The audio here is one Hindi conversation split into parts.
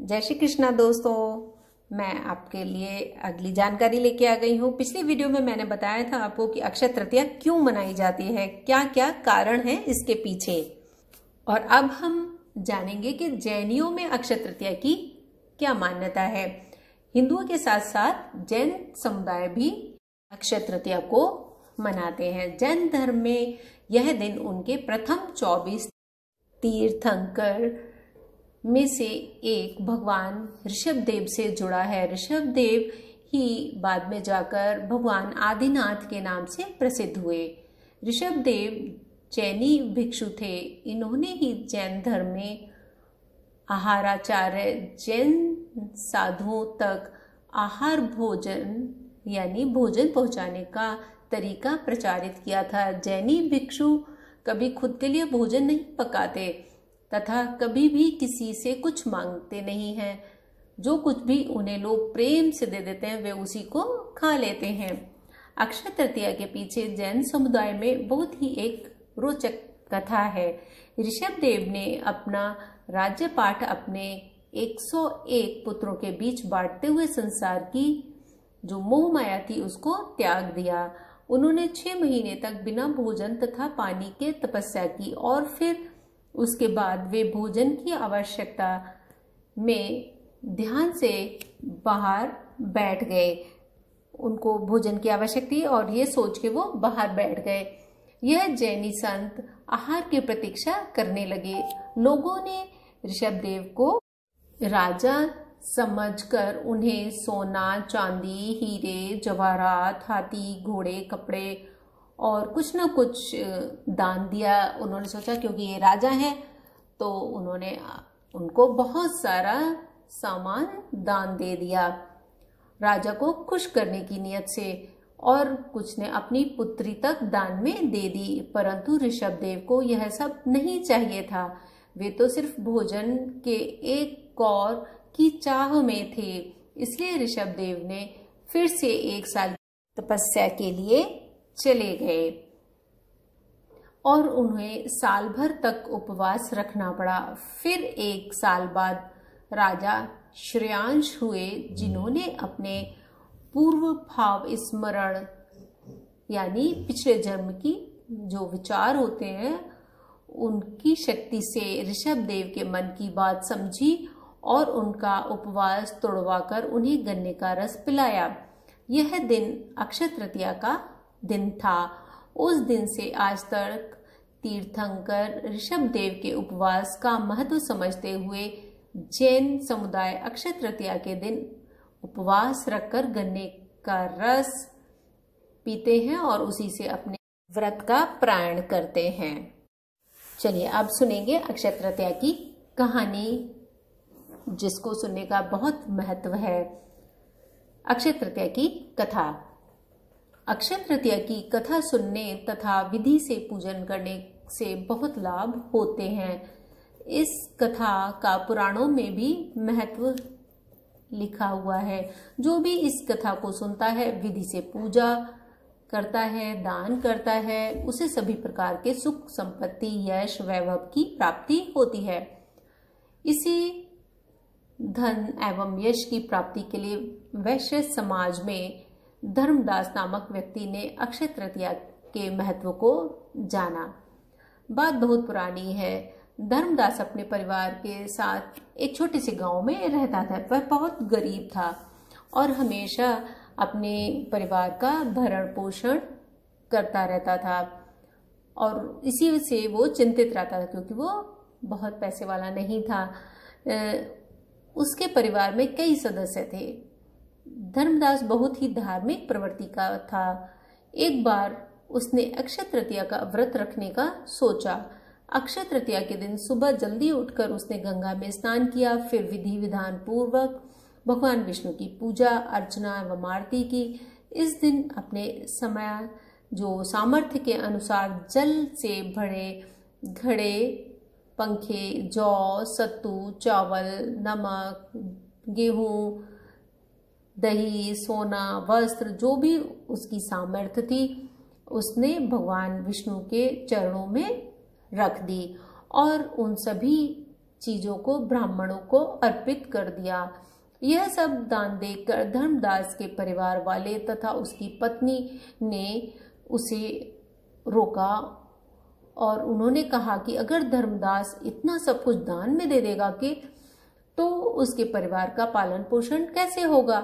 जय श्री कृष्णा दोस्तों, मैं आपके लिए अगली जानकारी लेके आ गई हूँ। पिछली वीडियो में मैंने बताया था आपको कि अक्षय तृतीया क्यों मनाई जाती है, क्या क्या कारण है इसके पीछे। और अब हम जानेंगे कि जैनियों में अक्षय तृतीया की क्या मान्यता है। हिंदुओं के साथ साथ जैन समुदाय भी अक्षय तृतीया को मनाते हैं। जैन धर्म में यह दिन उनके प्रथम 24 तीर्थंकर में से एक भगवान ऋषभ देव से जुड़ा है। ऋषभ देव ही बाद में जाकर भगवान आदिनाथ के नाम से प्रसिद्ध हुए। ऋषभ देव जैनी भिक्षु थे। इन्होंने ही जैन धर्म में आहाराचार्य जैन साधुओं तक आहार भोजन यानी भोजन पहुंचाने का तरीका प्रचारित किया था। जैनी भिक्षु कभी खुद के लिए भोजन नहीं पकाते तथा कभी भी किसी से कुछ मांगते नहीं हैं। जो कुछ भी उन्हें लोग प्रेम से दे देते हैं वे उसी को खा लेते हैं। अक्षय तृतीया के पीछे जैन समुदाय में बहुत ही एक रोचक कथा है। ऋषभ देव ने अपना राज्यपाठ अपने 101 पुत्रों के बीच बांटते हुए संसार की जो मोह माया थी उसको त्याग दिया। उन्होंने 6 महीने तक बिना भोजन तथा पानी के तपस्या की और फिर उसके बाद वे भोजन की आवश्यकता में ध्यान से बाहर बैठ गए। उनको भोजन की आवश्यकता थी और ये सोच के वो बाहर बैठ गए। यह जैनी संत आहार की प्रतीक्षा करने लगे। लोगों ने ऋषभ देव को राजा समझकर उन्हें सोना, चांदी, हीरे, जवाहरात, हाथी, घोड़े, कपड़े और कुछ न कुछ दान दिया। उन्होंने सोचा क्योंकि ये राजा है तो उन्होंने उनको बहुत सारा सामान दान दे दिया राजा को खुश करने की नीयत से, और कुछ ने अपनी पुत्री तक दान में दे दी। परंतु ऋषभ देव को यह सब नहीं चाहिए था। वे तो सिर्फ भोजन के एक कौर की चाह में थे। इसलिए ऋषभ देव ने फिर से 1 साल तपस्या के लिए चले गए और उन्हें साल भर तक उपवास रखना पड़ा। फिर 1 साल बाद राजा श्रेयांश हुए, जिन्होंने अपने पूर्व भाव स्मरण यानी पिछले जन्म की जो विचार होते हैं उनकी शक्ति से ऋषभ देव के मन की बात समझी और उनका उपवास तोड़वाकर उन्हें गन्ने का रस पिलाया। यह दिन अक्षय तृतीया का दिन था। उस दिन से आज तक तीर्थंकर ऋषभ देव के उपवास का महत्व समझते हुए जैन समुदाय अक्षय तृतीया के दिन उपवास रखकर गन्ने का रस पीते हैं और उसी से अपने व्रत का पारण करते हैं। चलिए अब सुनेंगे अक्षय तृतीया की कहानी, जिसको सुनने का बहुत महत्व है। अक्षय तृतीया की कथा। अक्षय तृतीया की कथा सुनने तथा विधि से पूजन करने से बहुत लाभ होते हैं। इस कथा का पुराणों में भी महत्व लिखा हुआ है। जो भी इस कथा को सुनता है, विधि से पूजा करता है, दान करता है, उसे सभी प्रकार के सुख, संपत्ति, यश, वैभव की प्राप्ति होती है। इसी धन एवं यश की प्राप्ति के लिए वैश्य समाज में धर्मदास नामक व्यक्ति ने अक्षय तृतीया के महत्व को जाना। बात बहुत पुरानी है। धर्मदास अपने परिवार के साथ एक छोटे से गांव में रहता था। वह बहुत गरीब था और हमेशा अपने परिवार का भरण पोषण करता रहता था और इसी से वो चिंतित रहता था क्योंकि वो बहुत पैसे वाला नहीं था। उसके परिवार में कई सदस्य थे। धर्मदास बहुत ही धार्मिक प्रवृत्ति का था। एक बार उसने अक्षय तृतीया का व्रत रखने का सोचा। अक्षय तृतीया के दिन सुबह जल्दी उठकर उसने गंगा में स्नान किया। फिर विधि विधान पूर्वक भगवान विष्णु की पूजा अर्चना एवं आरती की। इस दिन अपने समय जो सामर्थ्य के अनुसार जल से भरे घड़े, पंखे, जौ, सत्तू, चावल, नमक, गेहूं, दही, सोना, वस्त्र, जो भी उसकी सामर्थ्य थी उसने भगवान विष्णु के चरणों में रख दी और उन सभी चीजों को ब्राह्मणों को अर्पित कर दिया। यह सब दान देकर धर्मदास के परिवार वाले तथा उसकी पत्नी ने उसे रोका और उन्होंने कहा कि अगर धर्मदास इतना सब कुछ दान में दे देगा कि तो उसके परिवार का पालन पोषण कैसे होगा।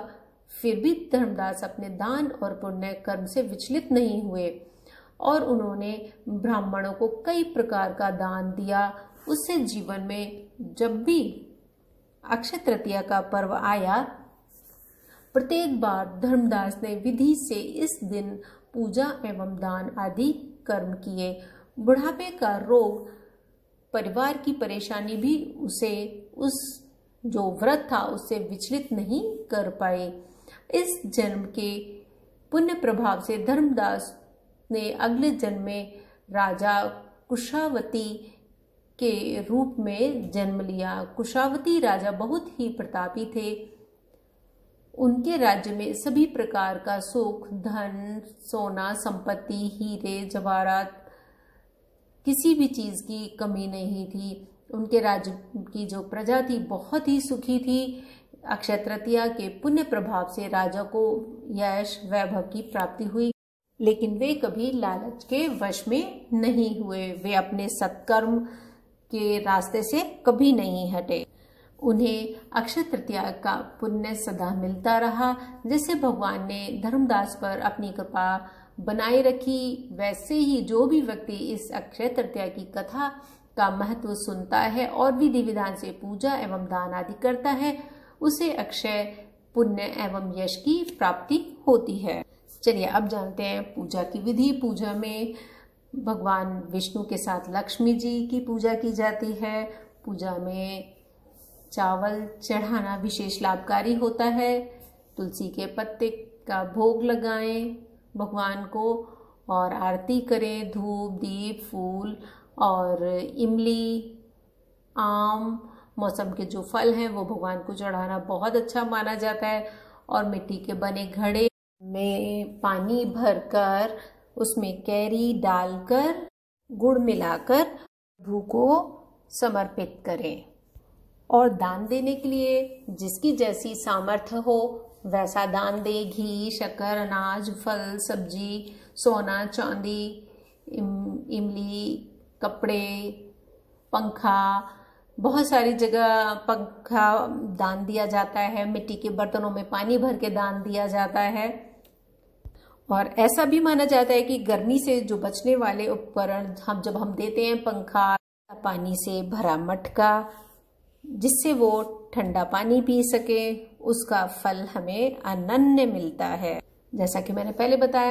फिर भी धर्मदास अपने दान और पुण्य कर्म से विचलित नहीं हुए और उन्होंने ब्राह्मणों को कई प्रकार का दान दिया। उससे जीवन में जब भी अक्षय तृतीया का पर्व आया, प्रत्येक बार धर्मदास ने विधि से इस दिन पूजा एवं दान आदि कर्म किए। बुढ़ापे का रोग, परिवार की परेशानी भी उसे उस जो व्रत था उससे विचलित नहीं कर पाए। इस जन्म के पुण्य प्रभाव से धर्मदास ने अगले जन्म में राजा कुशावती के रूप में जन्म लिया। कुशावती राजा बहुत ही प्रतापी थे। उनके राज्य में सभी प्रकार का सुख, धन, सोना, संपत्ति, हीरे, जवाहरात, किसी भी चीज की कमी नहीं थी। उनके राज्य की जो प्रजा थी बहुत ही सुखी थी। अक्षय तृतीया के पुण्य प्रभाव से राजा को यश वैभव की प्राप्ति हुई, लेकिन वे कभी लालच के वश में नहीं हुए। वे अपने सत्कर्म के रास्ते से कभी नहीं हटे। उन्हें अक्षय तृतीया का पुण्य सदा मिलता रहा। जैसे भगवान ने धर्मदास पर अपनी कृपा बनाए रखी, वैसे ही जो भी व्यक्ति इस अक्षय तृतीया की कथा का महत्व सुनता है और विधि विधान से पूजा एवं दान आदि करता है, उसे अक्षय पुण्य एवं यश की प्राप्ति होती है। चलिए अब जानते हैं पूजा की विधि। पूजा में भगवान विष्णु के साथ लक्ष्मी जी की पूजा की जाती है। पूजा में चावल चढ़ाना विशेष लाभकारी होता है। तुलसी के पत्ते का भोग लगाएं भगवान को और आरती करें। धूप, दीप, फूल और इमली, आम, मौसम के जो फल हैं वो भगवान को चढ़ाना बहुत अच्छा माना जाता है। और मिट्टी के बने घड़े में पानी भरकर उसमें कैरी डालकर गुड़ मिलाकर प्रभु को समर्पित करें। और दान देने के लिए जिसकी जैसी सामर्थ्य हो वैसा दान दे। घी, शक्कर, अनाज, फल, सब्जी, सोना, चांदी, इमली, कपड़े, पंखा, बहुत सारी जगह पंखा दान दिया जाता है। मिट्टी के बर्तनों में पानी भर के दान दिया जाता है। और ऐसा भी माना जाता है कि गर्मी से जो बचने वाले उपकरण जब हम देते हैं, पंखा, पानी से भरा मटका, जिससे वो ठंडा पानी पी सके, उसका फल हमें अनन्य मिलता है। जैसा कि मैंने पहले बताया,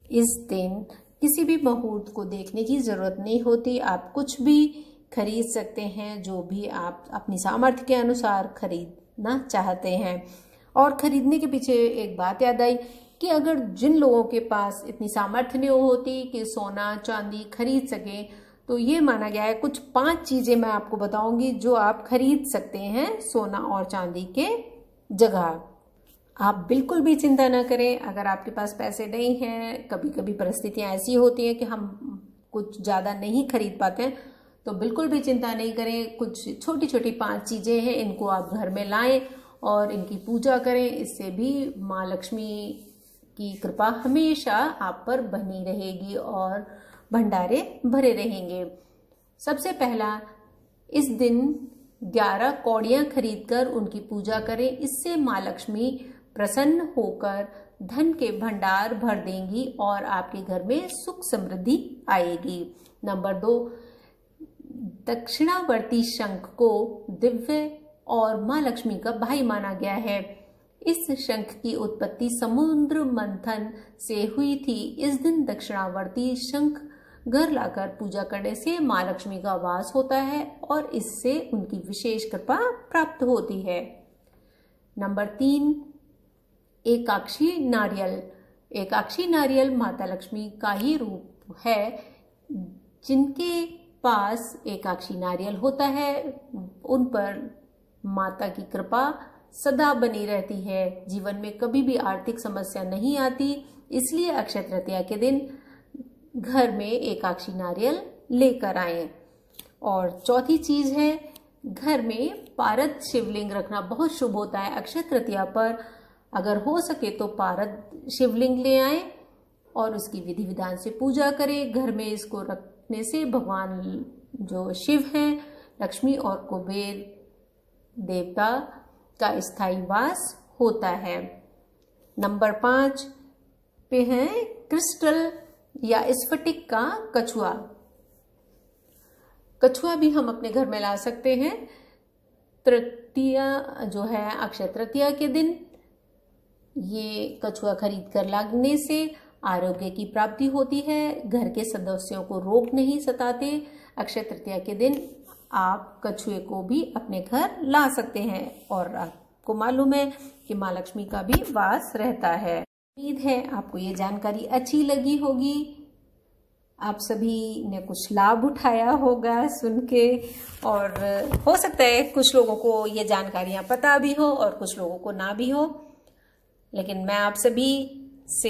इस दिन किसी भी मुहूर्त को देखने की जरूरत नहीं होती। आप कुछ भी खरीद सकते हैं जो भी आप अपनी सामर्थ्य के अनुसार खरीदना चाहते हैं। और खरीदने के पीछे एक बात याद आई कि अगर जिन लोगों के पास इतनी सामर्थ्य नहीं होती कि सोना चांदी खरीद सके, तो ये माना गया है, कुछ 5 चीजें मैं आपको बताऊंगी जो आप खरीद सकते हैं सोना और चांदी के जगह। आप बिल्कुल भी चिंता ना करें अगर आपके पास पैसे नहीं हैं। कभी कभी परिस्थितियां ऐसी होती हैं कि हम कुछ ज्यादा नहीं खरीद पाते हैं, तो बिल्कुल भी चिंता नहीं करें। कुछ छोटी छोटी 5 चीजें हैं, इनको आप घर में लाएं और इनकी पूजा करें। इससे भी माँ लक्ष्मी की कृपा हमेशा आप पर बनी रहेगी और भंडारे भरे रहेंगे। सबसे पहला, इस दिन 11 कौड़ियां खरीदकर उनकी पूजा करें। इससे माँ लक्ष्मी प्रसन्न होकर धन के भंडार भर देंगी और आपके घर में सुख समृद्धि आएगी। नंबर 2, दक्षिणावर्ती शंख को दिव्य और माँ लक्ष्मी का भाई माना गया है। इस शंख की उत्पत्ति समुद्र मंथन से हुई थी। इस दिन दक्षिणावर्ती शंख घर लाकर पूजा करने से माँ लक्ष्मी का वास होता है और इससे उनकी विशेष कृपा प्राप्त होती है। नंबर 3, एकाक्षी नारियल। एकाक्षी नारियल माता लक्ष्मी का ही रूप है। जिनके पास एकाक्षी नारियल होता है उन पर माता की कृपा सदा बनी रहती है। जीवन में कभी भी आर्थिक समस्या नहीं आती। इसलिए अक्षय तृतीया के दिन घर में एकाक्षी नारियल लेकर आएं। और चौथी चीज है घर में पारद शिवलिंग रखना बहुत शुभ होता है। अक्षय तृतीया पर अगर हो सके तो पारद शिवलिंग ले आए और उसकी विधि विधान से पूजा करें। घर में इसको रखने से भगवान जो शिव हैं, लक्ष्मी और कुबेर देवता का स्थायी वास होता है। नंबर 5 पे है क्रिस्टल या स्फटिक का कछुआ। कछुआ भी हम अपने घर में ला सकते हैं। तृतीया जो है अक्षय तृतीया के दिन ये कछुआ खरीद कर लाने से आरोग्य की प्राप्ति होती है। घर के सदस्यों को रोग नहीं सताते। अक्षय तृतीया के दिन आप कछुए को भी अपने घर ला सकते हैं और आपको मालूम है कि माँ लक्ष्मी का भी वास रहता है। उम्मीद है आपको ये जानकारी अच्छी लगी होगी। आप सभी ने कुछ लाभ उठाया होगा सुन के, और हो सकता है कुछ लोगों को ये जानकारियां पता भी हो और कुछ लोगों को ना भी हो, लेकिन मैं आप सभी से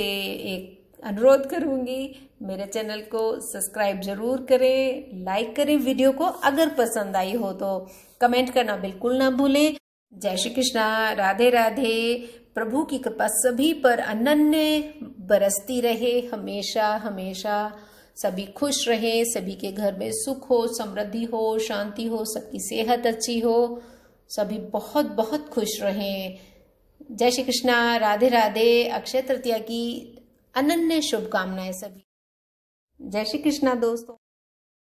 एक अनुरोध करूंगी, मेरे चैनल को सब्सक्राइब जरूर करें, लाइक करें वीडियो को। अगर पसंद आई हो तो कमेंट करना बिल्कुल ना भूलें। जय श्री कृष्णा, राधे राधे। प्रभु की कृपा सभी पर अनन्य बरसती रहे, हमेशा हमेशा सभी खुश रहें, सभी के घर में सुख हो, समृद्धि हो, शांति हो, सबकी सेहत अच्छी हो, सभी बहुत बहुत खुश रहें। जय श्री कृष्णा, राधे राधे। अक्षय तृतीया की अनन्य शुभकामनाएं सभी। जय श्री कृष्णा दोस्तों।